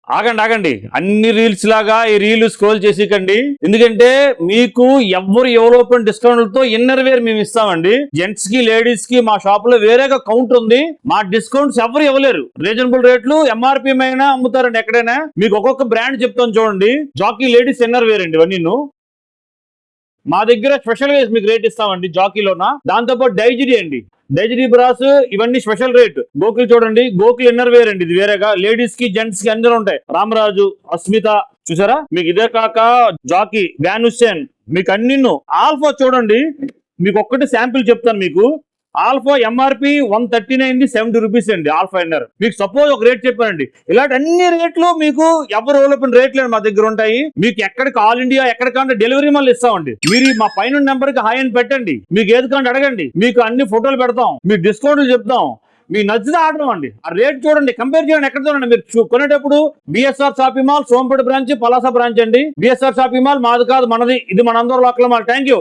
ఆగండి ఆగండి, అన్ని రీల్స్ లాగా ఈ రీల్ స్క్రోల్ చేసికండి. ఎందుకంటే మీకు ఎవరు ఎవరోపెన్ డిస్కౌంట్లతో ఇన్నర్ వేర్ మేము ఇస్తామండి. జెంట్స్ కి లేడీస్ కి మా షాప్ లో వేరేగా కౌంటర్ ఉంది. మా డిస్కౌంట్స్ ఎవరు ఇవ్వలేరు. రీజనబుల్ రేట్లు ఎంఆర్పి అయినా అమ్ముతారండి ఎక్కడైనా. మీకు ఒక్కొక్క బ్రాండ్ చెప్తాను చూడండి. జాకీ లేడీస్ ఇన్నర్ వేర్ అండి ఇవన్నీ. మా దగ్గర స్పెషల్ గా మీకు రేట్ ఇస్తామండి జాకీలోన. దాంతో పాటు డైజరీ అండి, డైజరీ బ్రాస్ ఇవన్నీ స్పెషల్ రేట్. గోకుల్ చూడండి, గోకుల్ ఇన్నర్ వేర్ అండి. ఇది వేరేగా లేడీస్ కి జెంట్స్ కి అందరూ ఉంటాయి. రామరాజు, అస్మిత చూసారా. మీకు ఇదే కాక జాకీ, వ్యాన్ హుస్సేన్, మీకు అన్ని. ఆల్ఫా చూడండి, మీకు ఒక్కటి శాంపిల్ చెప్తాను. మీకు ఆల్ఫా ఎంఆర్పి 139 70 రూపీస్ అండి. ఆల్ఫా ఇన్నర్ మీకు సపోజ్ ఒక రేట్ చెప్పానండి. ఇలాంటి అన్ని రేట్లు మీకు ఎవరు ఓపెన్ రేట్లు మా దగ్గర ఉంటాయి. మీకు ఎక్కడికి ఆల్ ఇండియా ఎక్కడికంటే డెలివరీ మళ్ళీ ఇస్తామండి. మీరు మా పైన నెంబర్ కి హాయ్ అని పెట్టండి. మీకు ఏది కంటే అడగండి, మీకు అన్ని ఫోటోలు పెడతాం, మీకు డిస్కౌంట్లు చెప్తాం. మీకు నచ్చితే ఆర్డర్ అండి. ఆ రేట్ చూడండి, కంపేర్ చేయండి. ఎక్కడ చూడండి మీరు కొనేటప్పుడు BSR shopping mall, Sompeta branch, Palasa branch అండి. బిఎస్ఆర్ షాపింగ్ మాల్ మాది కాదు, మనది. ఇది మనందరూ లోకల్ మాల్. Thank you.